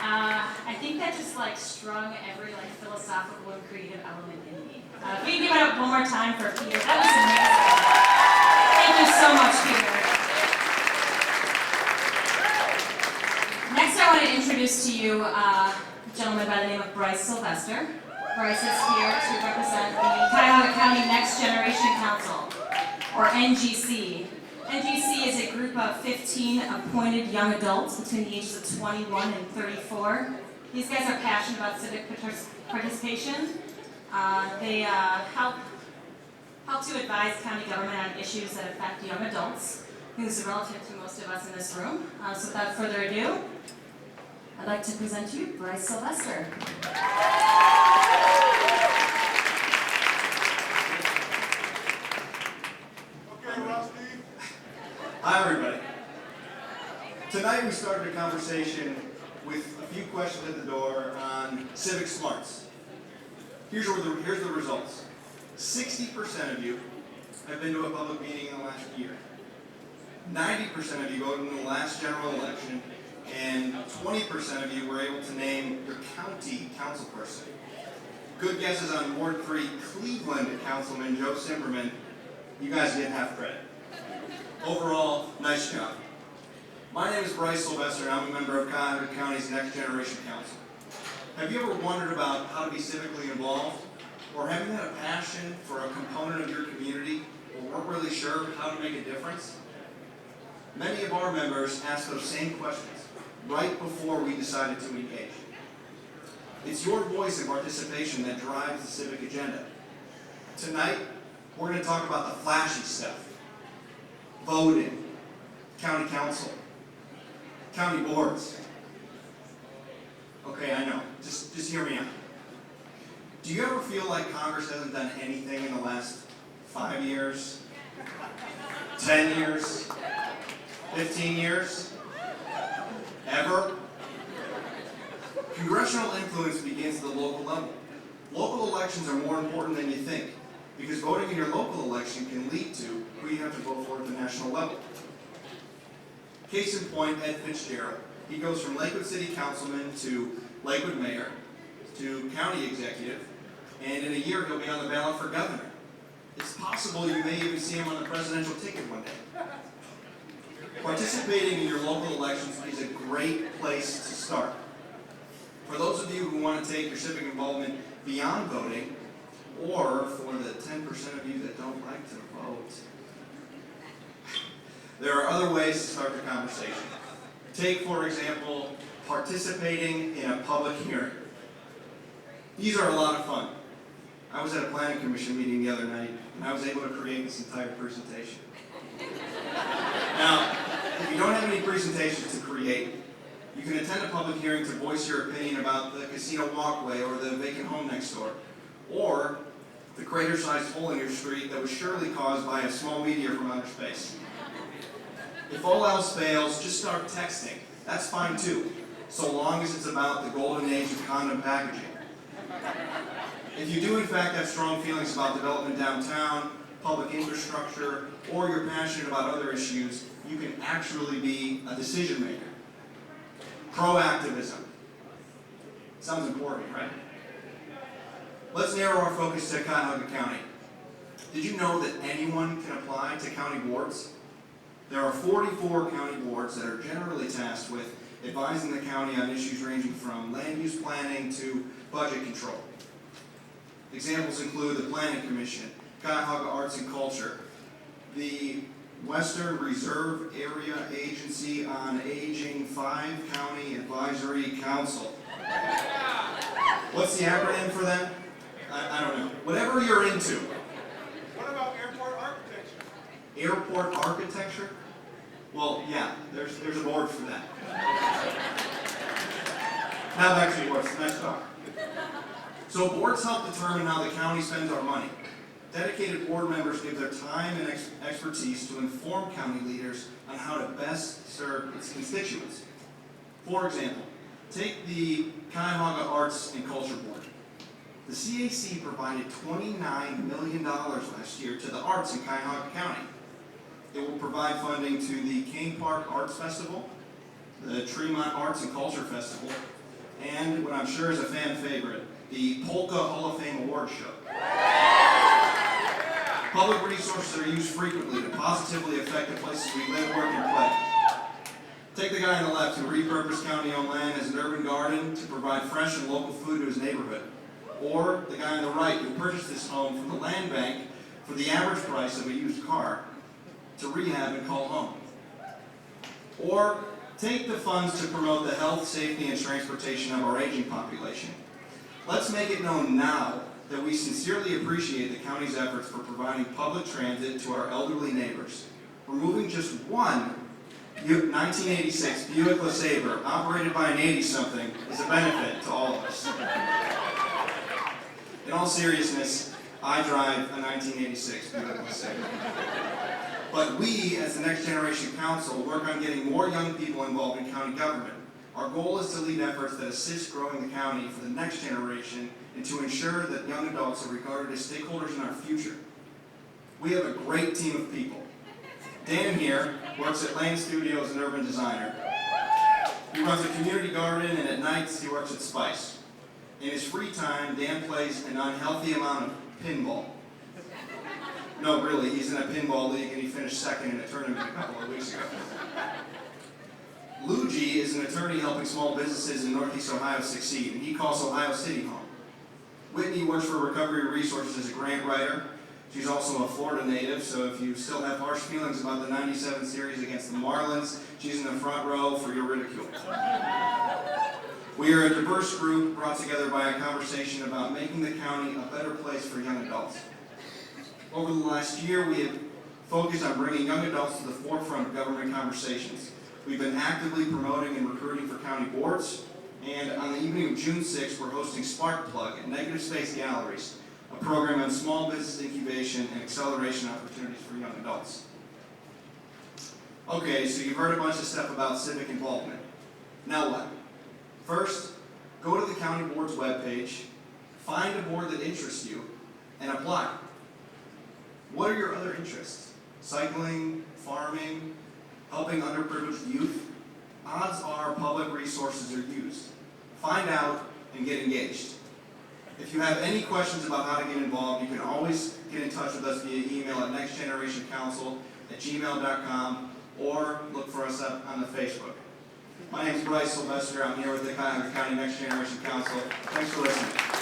I think that just like strung every like philosophical and creative element in me. If we can give it up one more time for Peter, that was amazing. Thank you so much, Peter. Next, I want to introduce to you a gentleman by the name of Bryce Sylvester. Bryce is here to represent the Cuyahoga County Next Generation Council, or NGC. NGC is a group of 15 appointed young adults between the ages of 21 and 34. These guys are passionate about civic participation. They help to advise county government on issues that affect young adults, who's relative to most of us in this room. So without further ado, I'd like to present to you Bryce Sylvester. Hi everybody. Tonight we started a conversation with a few questions at the door on civic smarts. Here's the results. 60% of you have been to a public meeting in the last year. 90% of you voted in the last general election, and 20% of you were able to name your county councilperson. Good guesses on Ward 3 Cleveland Councilman Joe Simperman. You guys get half credit. Overall, nice job. My name is Bryce Sylvester, and I'm a member of Cuyahoga County's Next Generation Council. Have you ever wondered about how to be civically involved? Or have you had a passion for a component of your community, or weren't really sure how to make a difference? Many of our members asked those same questions right before we decided to engage. It's your voice and participation that drives the civic agenda. Tonight, we're going to talk about the flashy stuff. Voting, county council, county boards. Okay, I know. Just hear me out. Do you ever feel like Congress hasn't done anything in the last 5 years, 10 years, 15 years? Ever? Congressional influence begins at the local level. Local elections are more important than you think, because voting in your local election can lead to who you have to vote for at the national level. Case in point, Ed Fitzgerald. He goes from Lakewood City Councilman to Lakewood Mayor to County Executive, and in a year he'll be on the ballot for governor. It's possible you may even see him on the presidential ticket one day. Participating in your local elections is a great place to start. For those of you who want to take your civic involvement beyond voting, or for the 10% of you that don't like to vote, there are other ways to start the conversation. Take, for example, participating in a public hearing. These are a lot of fun. I was at a planning commission meeting the other night, and I was able to create this entire presentation. Now, if you don't have any presentations to create, you can attend a public hearing to voice your opinion about the casino walkway or the vacant home next door, or the crater-sized hole in your street that was surely caused by a small meteor from outer space. If all else fails, just start texting. That's fine too, so long as it's about the golden age of condom packaging. If you do in fact have strong feelings about development downtown, public infrastructure, or you're passionate about other issues, you can actually be a decision maker. Proactivism. Sounds important, right? Let's narrow our focus to Cuyahoga County. Did you know that anyone can apply to county boards? There are 44 county boards that are generally tasked with advising the county on issues ranging from land use planning to budget control. Examples include the Planning Commission, Cuyahoga Arts and Culture, the Western Reserve Area Agency on Aging 5-County Advisory Council. What's the acronym for that? I don't know. Whatever you're into. What about airport architecture? Airport architecture? Well, yeah, there's a board for that. Now back to yours. Nice talk. So boards help determine how the county spends our money. Dedicated board members give their time and expertise to inform county leaders on how to best serve its constituents. For example, take the Cuyahoga Arts and Culture Board. The CAC provided $29 million last year to the arts in Cuyahoga County. It will provide funding to the King Park Arts Festival, the Tremont Arts and Culture Festival, and what I'm sure is a fan favorite, the Polka Hall of Fame Award Show. Public resources are used frequently to positively affect the places we live, work, and play. Take the guy on the left who repurposed county-owned land as an urban garden to provide fresh and local food to his neighborhood. Or the guy on the right who purchased his home from the land bank for the average price of a used car to rehab and call home. Or take the funds to promote the health, safety, and transportation of our aging population. Let's make it known now that we sincerely appreciate the county's efforts for providing public transit to our elderly neighbors. Removing just one 1986 Buick LeSabre operated by an 80-something is a benefit to all of us. In all seriousness, I drive a 1986 Buick LeSabre. But we, as the Next Generation Council, work on getting more young people involved in county government. Our goal is to lead efforts that assist growing the county for the next generation and to ensure that young adults are regarded as stakeholders in our future. We have a great team of people. Dan here works at Lane Studio as an urban designer. He runs a community garden, and at nights he works at Spice. In his free time, Dan plays an unhealthy amount of pinball. No, really, he's in a pinball league and he finished second in a tournament a couple of weeks ago. Luigi is an attorney helping small businesses in Northeast Ohio succeed, and he calls Ohio City home. Whitney works for Recovery Resources as a grant writer. She's also a Florida native, so if you still have harsh feelings about the '97 series against the Marlins, she's in the front row for your ridicule. We are a diverse group brought together by a conversation about making the county a better place for young adults. Over the last year, we have focused on bringing young adults to the forefront of government conversations. We've been actively promoting and recruiting for county boards, and on the evening of June 6th, we're hosting Spark Plug at Negative Space Galleries, a program on small business incubation and acceleration opportunities for young adults. Okay, so you've heard a bunch of stuff about civic involvement. Now what? First, go to the county board's webpage, find a board that interests you, and apply. What are your other interests? Cycling, farming, helping underprivileged youth? Odds are public resources are used. Find out and get engaged. If you have any questions about how to get involved, you can always get in touch with us via email at nextgenerationcouncil@gmail.com or look for us up on the Facebook. My name is Bryce Sylvester. I'm here with the Cuyahoga County Next Generation Council. Thanks for listening.